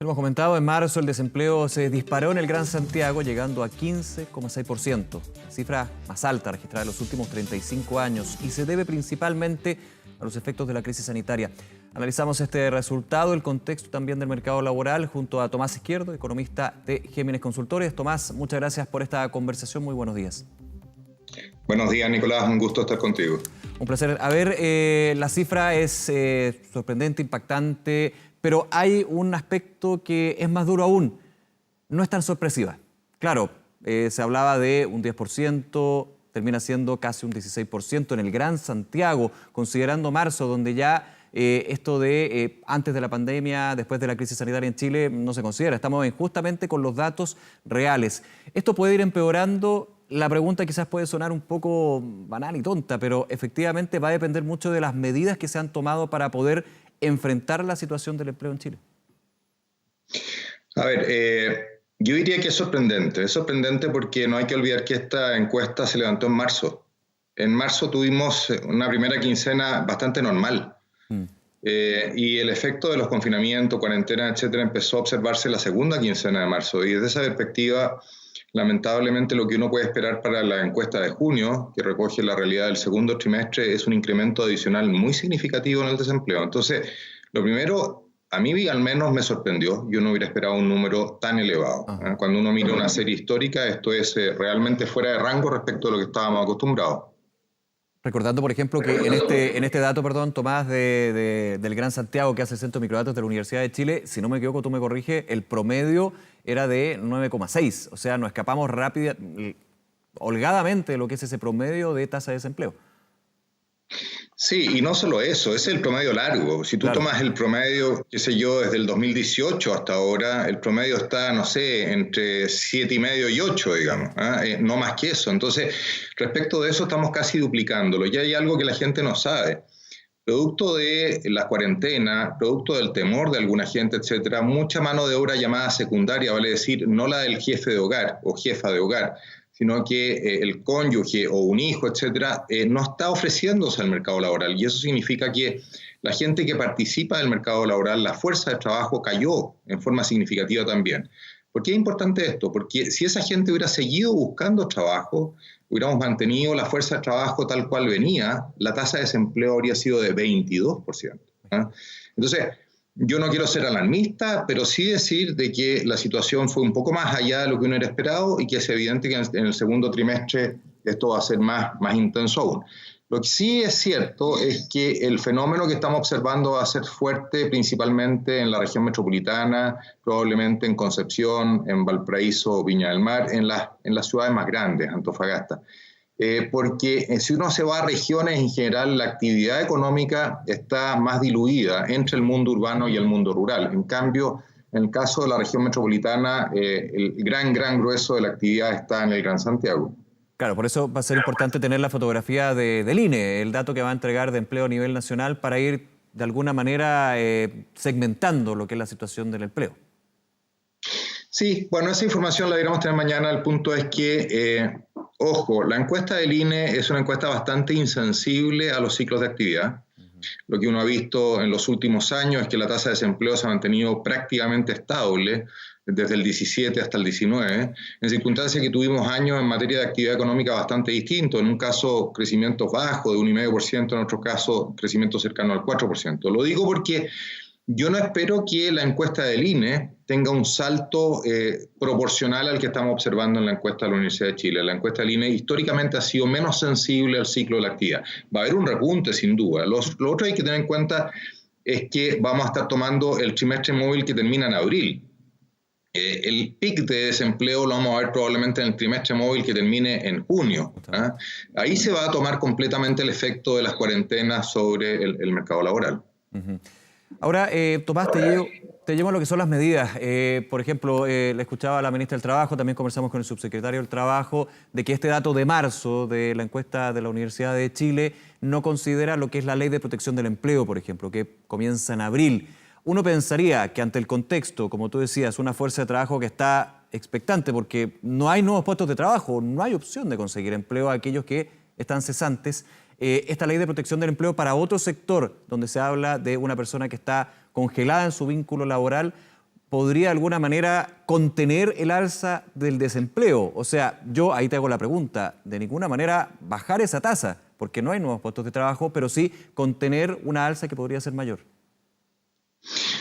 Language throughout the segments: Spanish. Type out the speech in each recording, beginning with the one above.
Lo hemos comentado, en marzo el desempleo se disparó en el Gran Santiago, llegando a 15,6%, la cifra más alta registrada en los últimos 35 años, y se debe principalmente a los efectos de la crisis sanitaria. Analizamos este resultado, el contexto también del mercado laboral, junto a Tomás Izquierdo, economista de Géminis Consultores. Tomás, muchas gracias por esta conversación. Muy buenos días. Buenos días, Nicolás. Un gusto estar contigo. Un placer. A ver, la cifra es sorprendente, impactante, pero hay un aspecto que es más duro aún. No es tan sorpresiva. Claro, se hablaba de un 10%, termina siendo casi un 16% en el Gran Santiago, considerando marzo, donde ya esto de antes de la pandemia, después de la crisis sanitaria en Chile, no se considera. Estamos justamente con los datos reales. Esto puede ir empeorando. La pregunta quizás puede sonar un poco banal y tonta, pero efectivamente va a depender mucho de las medidas que se han tomado para poder enfrentar la situación del empleo en Chile. A ver, yo diría que es sorprendente. Es sorprendente porque no hay que olvidar que esta encuesta se levantó en marzo. En marzo tuvimos una primera quincena bastante normal. Y el efecto de los confinamientos, cuarentena, etcétera, empezó a observarse la segunda quincena de marzo. Y desde esa perspectiva, lamentablemente, lo que uno puede esperar para la encuesta de junio, que recoge la realidad del segundo trimestre, es un incremento adicional muy significativo en el desempleo. Entonces, lo primero, a mí al menos me sorprendió. Yo no hubiera esperado un número tan elevado. Cuando uno mira una serie histórica, esto es realmente fuera de rango respecto a lo que estábamos acostumbrados. Recordando, por ejemplo, que en este dato, Tomás, del Gran Santiago, que hace el Centro de Microdatos de la Universidad de Chile, si no me equivoco, tú me corriges, el promedio era de 9,6. O sea, nos escapamos holgadamente de lo que es ese promedio de tasa de desempleo. Sí, y no solo eso, es el promedio largo. Si tú tomas el promedio, qué sé yo, desde el 2018 hasta ahora, el promedio está, no sé, entre 7,5 y 8, digamos, no más que eso. Entonces, respecto de eso estamos casi duplicándolo. Y hay algo que la gente no sabe. Producto de la cuarentena, producto del temor de alguna gente, etcétera, mucha mano de obra llamada secundaria, vale decir, no la del jefe de hogar o jefa de hogar, sino que el cónyuge o un hijo, etcétera, no está ofreciéndose al mercado laboral. Y eso significa que la gente que participa del mercado laboral, la fuerza de trabajo cayó en forma significativa también. ¿Por qué es importante esto? Porque si esa gente hubiera seguido buscando trabajo, hubiéramos mantenido la fuerza de trabajo tal cual venía, la tasa de desempleo habría sido de 22%. Entonces, yo no quiero ser alarmista, pero sí decir de que la situación fue un poco más allá de lo que uno hubiera esperado y que es evidente que en el segundo trimestre esto va a ser más intenso aún. Lo que sí es cierto es que el fenómeno que estamos observando va a ser fuerte principalmente en la región metropolitana, probablemente en Concepción, en Valparaíso, Viña del Mar, en las ciudades más grandes, Antofagasta. Porque si uno se va a regiones en general, la actividad económica está más diluida entre el mundo urbano y el mundo rural. En cambio, en el caso de la región metropolitana, el gran grueso de la actividad está en el Gran Santiago. Claro, por eso va a ser importante tener la fotografía del INE, el dato que va a entregar de empleo a nivel nacional para ir de alguna manera segmentando lo que es la situación del empleo. Sí, bueno, esa información la iremos a tener mañana. El punto es que, ojo, la encuesta del INE es una encuesta bastante insensible a los ciclos de actividad. Lo que uno ha visto en los últimos años es que la tasa de desempleo se ha mantenido prácticamente estable desde el 17 hasta el 19, en circunstancias que tuvimos años en materia de actividad económica bastante distintos. En un caso, crecimientos bajos de 1,5%, en otro caso, crecimiento cercano al 4%. Lo digo porque yo no espero que la encuesta del INE tenga un salto proporcional al que estamos observando en la encuesta de la Universidad de Chile. La encuesta del INE históricamente ha sido menos sensible al ciclo de la actividad. Va a haber un repunte, sin duda. Lo otro que hay que tener en cuenta es que vamos a estar tomando el trimestre móvil que termina en abril. El pic de desempleo lo vamos a ver probablemente en el trimestre móvil que termine en junio. Ahí se va a tomar completamente el efecto de las cuarentenas sobre el mercado laboral. Ahora, Tomás, te llevo a lo que son las medidas. Por ejemplo, le escuchaba a la ministra del Trabajo, también conversamos con el subsecretario del Trabajo, de que este dato de marzo de la encuesta de la Universidad de Chile no considera lo que es la Ley de Protección del Empleo, por ejemplo, que comienza en abril. Uno pensaría que ante el contexto, como tú decías, una fuerza de trabajo que está expectante porque no hay nuevos puestos de trabajo, no hay opción de conseguir empleo a aquellos que están cesantes. Esta ley de protección del empleo para otro sector, donde se habla de una persona que está congelada en su vínculo laboral, podría de alguna manera contener el alza del desempleo. O sea, yo ahí te hago la pregunta, de ninguna manera bajar esa tasa, porque no hay nuevos puestos de trabajo, pero sí contener una alza que podría ser mayor.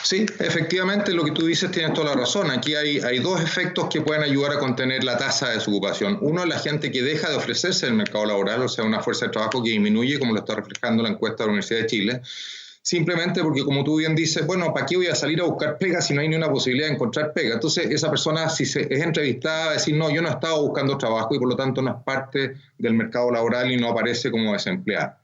Sí, efectivamente lo que tú dices tienes toda la razón. Aquí hay dos efectos que pueden ayudar a contener la tasa de desocupación. Uno es la gente que deja de ofrecerse en el mercado laboral, o sea, una fuerza de trabajo que disminuye, como lo está reflejando la encuesta de la Universidad de Chile, simplemente porque, como tú bien dices, bueno, ¿para qué voy a salir a buscar pega si no hay ni una posibilidad de encontrar pega? Entonces, esa persona, si es entrevistada, va a decir, no, yo no he estado buscando trabajo y por lo tanto no es parte del mercado laboral y no aparece como desempleada.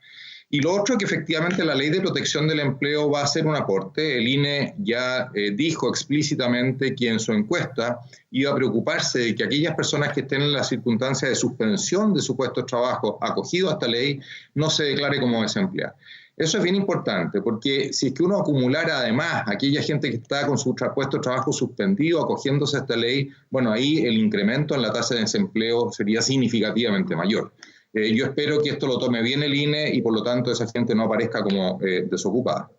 Y lo otro es que efectivamente la Ley de Protección del Empleo va a ser un aporte. El INE ya dijo explícitamente que en su encuesta iba a preocuparse de que aquellas personas que estén en la circunstancia de suspensión de su puesto de trabajo acogido a esta ley no se declare como desempleada. Eso es bien importante, porque si es que uno acumulara además aquella gente que está con su puesto de trabajo suspendido acogiéndose a esta ley, bueno, ahí el incremento en la tasa de desempleo sería significativamente mayor. Yo espero que esto lo tome bien el INE y por lo tanto esa gente no aparezca como desocupada.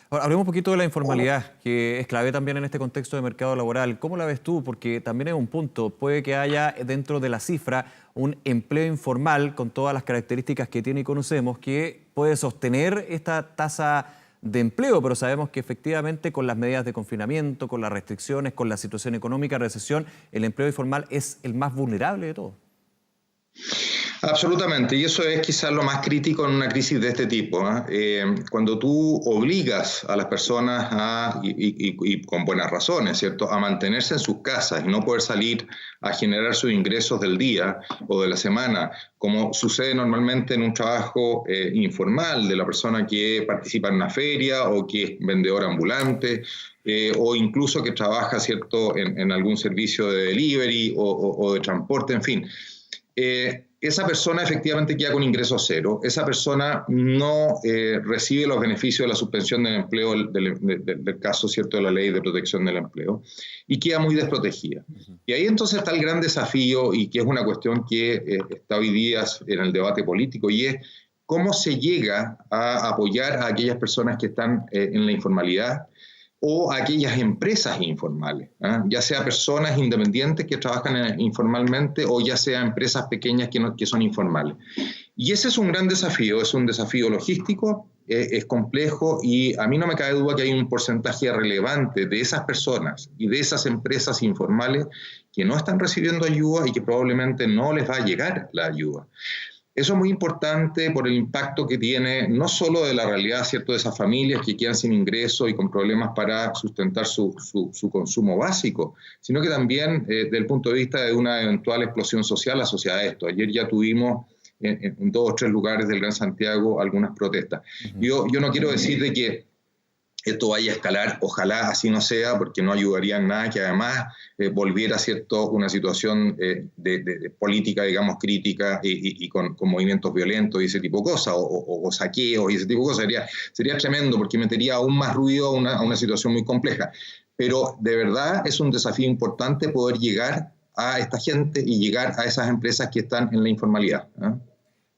Ahora, hablemos un poquito de la informalidad, que es clave también en este contexto de mercado laboral. ¿Cómo la ves tú? Porque también es un punto. Puede que haya dentro de la cifra un empleo informal con todas las características que tiene y conocemos que puede sostener esta tasa de empleo, pero sabemos que efectivamente con las medidas de confinamiento, con las restricciones, con la situación económica, recesión, el empleo informal es el más vulnerable de todos. Absolutamente, y eso es quizás lo más crítico en una crisis de este tipo. Cuando tú obligas a las personas, y con buenas razones, ¿cierto?, a mantenerse en sus casas y no poder salir a generar sus ingresos del día o de la semana, como sucede normalmente en un trabajo informal de la persona que participa en una feria o que es vendedor ambulante, o incluso que trabaja, ¿cierto?, en algún servicio de delivery o de transporte, en fin. Esa persona efectivamente queda con ingreso cero, esa persona no recibe los beneficios de la suspensión del empleo del caso, ¿cierto?, de la Ley de Protección del Empleo y queda muy desprotegida. Y ahí entonces está el gran desafío y que es una cuestión que está hoy día en el debate político y es cómo se llega a apoyar a aquellas personas que están en la informalidad o aquellas empresas informales, ya sea personas independientes que trabajan informalmente o ya sea empresas pequeñas que son informales. Y ese es un gran desafío, es un desafío logístico, es complejo y a mí no me cabe duda que hay un porcentaje relevante de esas personas y de esas empresas informales que no están recibiendo ayuda y que probablemente no les va a llegar la ayuda. Eso es muy importante por el impacto que tiene, no solo de la realidad, ¿cierto?, de esas familias que quedan sin ingreso y con problemas para sustentar su consumo básico, sino que también desde el punto de vista de una eventual explosión social asociada a esto. Ayer ya tuvimos en 2 o 3 lugares del Gran Santiago algunas protestas. Yo no quiero decir de que esto vaya a escalar, ojalá así no sea, porque no ayudaría en nada que además volviera, ¿cierto?, una situación de política, digamos, crítica y con movimientos violentos y ese tipo de cosas, o saqueos y ese tipo de cosas. Sería tremendo porque metería aún más ruido a una situación muy compleja. Pero de verdad es un desafío importante poder llegar a esta gente y llegar a esas empresas que están en la informalidad, ¿eh?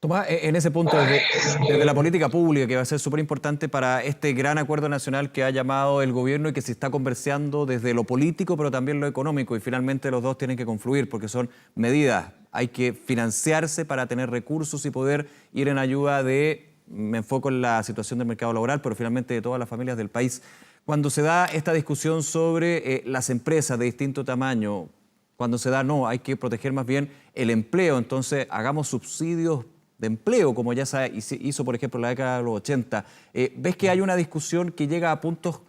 Tomás, en ese punto, desde la política pública, que va a ser súper importante para este gran acuerdo nacional que ha llamado el gobierno y que se está conversando desde lo político, pero también lo económico, y finalmente los dos tienen que confluir porque son medidas. Hay que financiarse para tener recursos y poder ir en ayuda me enfoco en la situación del mercado laboral, pero finalmente de todas las familias del país. Cuando se da esta discusión sobre las empresas de distinto tamaño, cuando se da, no, hay que proteger más bien el empleo, entonces hagamos subsidios de empleo, como ya se hizo, por ejemplo, en la década de los 80. ¿Ves que hay una discusión que llega a puntos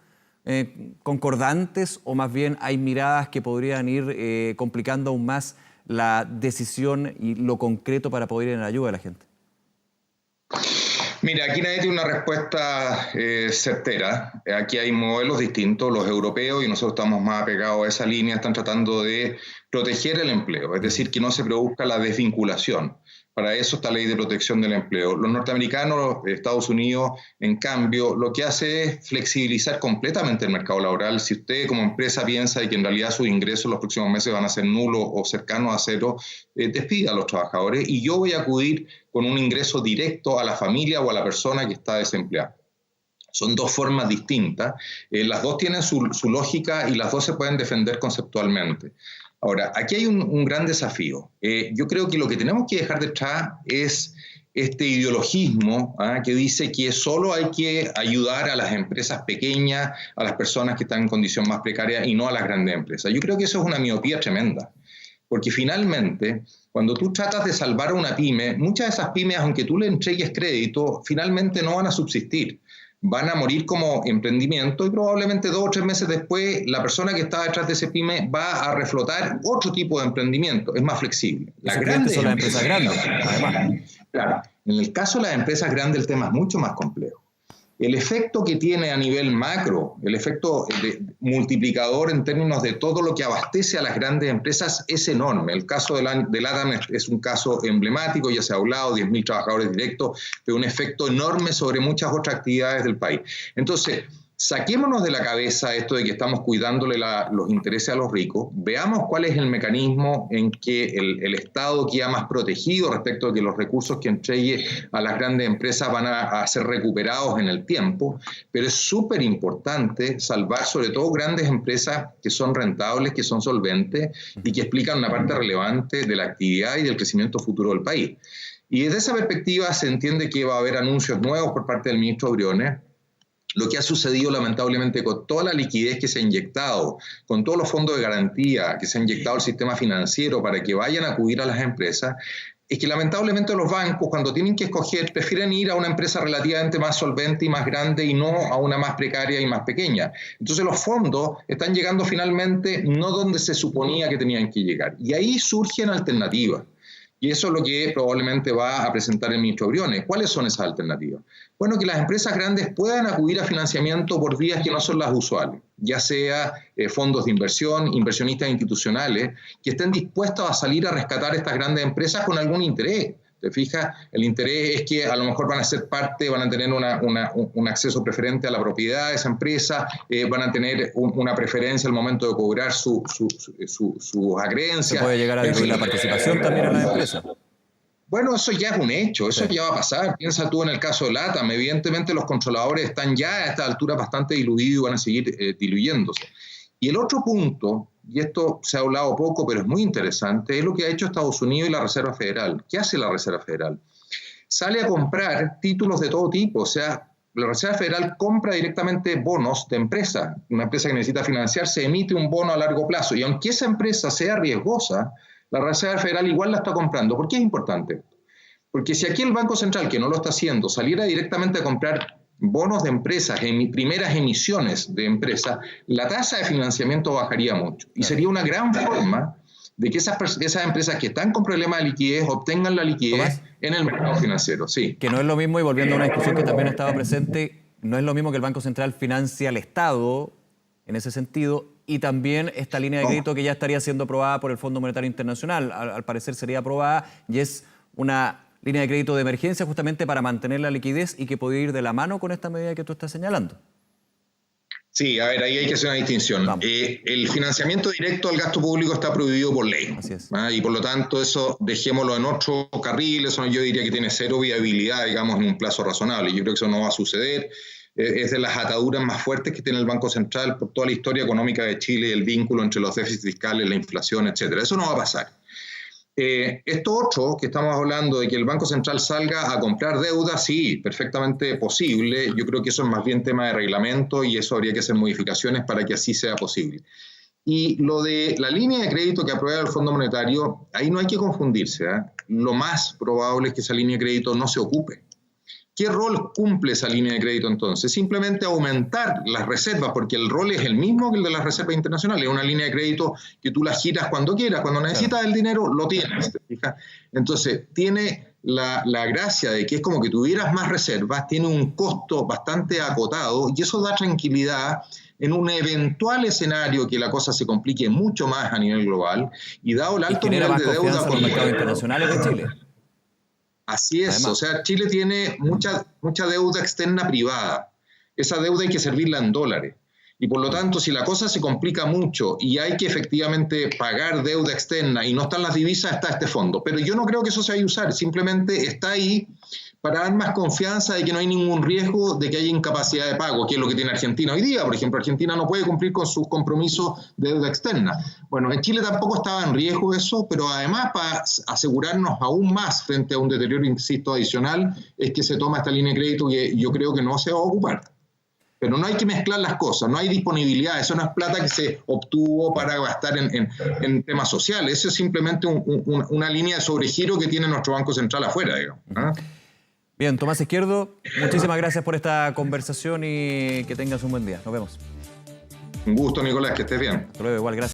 concordantes o más bien hay miradas que podrían ir complicando aún más la decisión y lo concreto para poder ir en ayuda de la gente? Mira, aquí nadie tiene una respuesta certera. Aquí hay modelos distintos. Los europeos, y nosotros estamos más apegados a esa línea, están tratando de proteger el empleo, es decir, que no se produzca la desvinculación. Para eso está la Ley de Protección del Empleo. Los norteamericanos, Estados Unidos, en cambio, lo que hace es flexibilizar completamente el mercado laboral. Si usted como empresa piensa que en realidad sus ingresos los próximos meses van a ser nulos o cercanos a cero, despida a los trabajadores y yo voy a acudir con un ingreso directo a la familia o a la persona que está desempleada. Son dos formas distintas, las dos tienen su lógica y las dos se pueden defender conceptualmente. Ahora, aquí hay un gran desafío. Yo creo que lo que tenemos que dejar detrás es este ideologismo que dice que solo hay que ayudar a las empresas pequeñas, a las personas que están en condición más precaria y no a las grandes empresas. Yo creo que eso es una miopía tremenda, porque finalmente, cuando tú tratas de salvar a una pyme, muchas de esas pymes, aunque tú le entregues crédito, finalmente no van a subsistir. Van a morir como emprendimiento y probablemente 2 o 3 meses después la persona que está detrás de ese pyme va a reflotar otro tipo de emprendimiento, es más flexible. Las grandes son las empresas grandes, además. Claro, en el caso de las empresas grandes el tema es mucho más complejo. El efecto que tiene a nivel macro, el efecto multiplicador en términos de todo lo que abastece a las grandes empresas es enorme. El caso de LATAM es un caso emblemático, ya se ha hablado, 10.000 trabajadores directos, pero un efecto enorme sobre muchas otras actividades del país. Entonces, saquémonos de la cabeza esto de que estamos cuidándole los intereses a los ricos, veamos cuál es el mecanismo en que el Estado queda más protegido respecto de que los recursos que entregue a las grandes empresas van a ser recuperados en el tiempo, pero es súper importante salvar sobre todo grandes empresas que son rentables, que son solventes y que explican una parte relevante de la actividad y del crecimiento futuro del país. Y desde esa perspectiva se entiende que va a haber anuncios nuevos por parte del ministro Briones. Lo que ha sucedido lamentablemente con toda la liquidez que se ha inyectado, con todos los fondos de garantía que se ha inyectado al sistema financiero para que vayan a acudir a las empresas, es que lamentablemente los bancos cuando tienen que escoger prefieren ir a una empresa relativamente más solvente y más grande y no a una más precaria y más pequeña. Entonces los fondos están llegando finalmente no donde se suponía que tenían que llegar. Y ahí surgen alternativas. Y eso es lo que probablemente va a presentar el ministro Briones. ¿Cuáles son esas alternativas? Bueno, que las empresas grandes puedan acudir a financiamiento por vías que no son las usuales, ya sea fondos de inversión, inversionistas institucionales, que estén dispuestos a salir a rescatar estas grandes empresas con algún interés. ¿Te fijas? El interés es que a lo mejor van a ser parte, van a tener un acceso preferente a la propiedad de esa empresa, van a tener una preferencia al momento de cobrar sus acreencias. Se puede llegar a diluir la participación también en la empresa. Bueno, eso ya es un hecho, eso ya va a pasar. Piensa tú en el caso de LATAM, evidentemente los controladores están ya a esta altura bastante diluidos y van a seguir diluyéndose. Y el otro punto, y esto se ha hablado poco, pero es muy interesante, es lo que ha hecho Estados Unidos y la Reserva Federal. ¿Qué hace la Reserva Federal? Sale a comprar títulos de todo tipo, o sea, la Reserva Federal compra directamente bonos de empresa. Una empresa que necesita financiarse emite un bono a largo plazo, y aunque esa empresa sea riesgosa, la Reserva Federal igual la está comprando. ¿Por qué es importante? Porque si aquí el Banco Central, que no lo está haciendo, saliera directamente a comprar bonos de empresas, primeras emisiones de empresas, la tasa de financiamiento bajaría mucho. Y sería una gran forma de que esas empresas que están con problemas de liquidez obtengan la liquidez en el mercado financiero. Sí. Que no es lo mismo, y volviendo a una discusión que también estaba presente, no es lo mismo que el Banco Central financie al Estado en ese sentido, y también esta línea de crédito que ya estaría siendo aprobada por el Fondo Monetario Internacional. Al parecer sería aprobada y es una línea de crédito de emergencia justamente para mantener la liquidez y que puede ir de la mano con esta medida que tú estás señalando. Sí, a ver, ahí hay que hacer una distinción. El financiamiento directo al gasto público está prohibido por ley. Así es. Y por lo tanto eso dejémoslo en otro carril, eso yo diría que tiene cero viabilidad, digamos, en un plazo razonable. Yo creo que eso no va a suceder. Es de las ataduras más fuertes que tiene el Banco Central por toda la historia económica de Chile, el vínculo entre los déficits fiscales, la inflación, etcétera. Eso no va a pasar. Esto otro que estamos hablando de que el Banco Central salga a comprar deuda, sí, perfectamente posible. Yo creo que eso es más bien tema de reglamento y eso habría que hacer modificaciones para que así sea posible. Y lo de la línea de crédito que aprueba el Fondo Monetario, ahí no hay que confundirse. Lo más probable es que esa línea de crédito no se ocupe. ¿Qué rol cumple esa línea de crédito entonces? Simplemente aumentar las reservas, porque el rol es el mismo que el de las reservas internacionales. Es una línea de crédito que tú la giras cuando quieras, cuando necesitas el dinero, lo tienes. ¿Te fijas? Entonces, tiene la gracia de que es como que tuvieras más reservas, tiene un costo bastante acotado y eso da tranquilidad en un eventual escenario que la cosa se complique mucho más a nivel global y dado el alto nivel de deuda por los mercados internacionales de Chile. Así es, además, o sea, Chile tiene mucha deuda externa privada. Esa deuda hay que servirla en dólares. Y por lo tanto, si la cosa se complica mucho y hay que efectivamente pagar deuda externa y no están las divisas, está este fondo. Pero yo no creo que eso se vaya a usar, simplemente está ahí para dar más confianza de que no hay ningún riesgo de que haya incapacidad de pago, que es lo que tiene Argentina hoy día. Por ejemplo, Argentina no puede cumplir con sus compromisos de deuda externa. Bueno, en Chile tampoco estaba en riesgo eso, pero además para asegurarnos aún más frente a un deterioro, insisto, adicional, es que se toma esta línea de crédito que yo creo que no se va a ocupar. Pero no hay que mezclar las cosas, no hay disponibilidad, eso no es plata que se obtuvo para gastar en temas sociales, eso es simplemente una línea de sobregiro que tiene nuestro Banco Central afuera, digamos. Bien, Tomás Izquierdo, muchísimas gracias por esta conversación y que tengas un buen día. Nos vemos. Un gusto, Nicolás, que estés bien. Hasta luego, igual, gracias.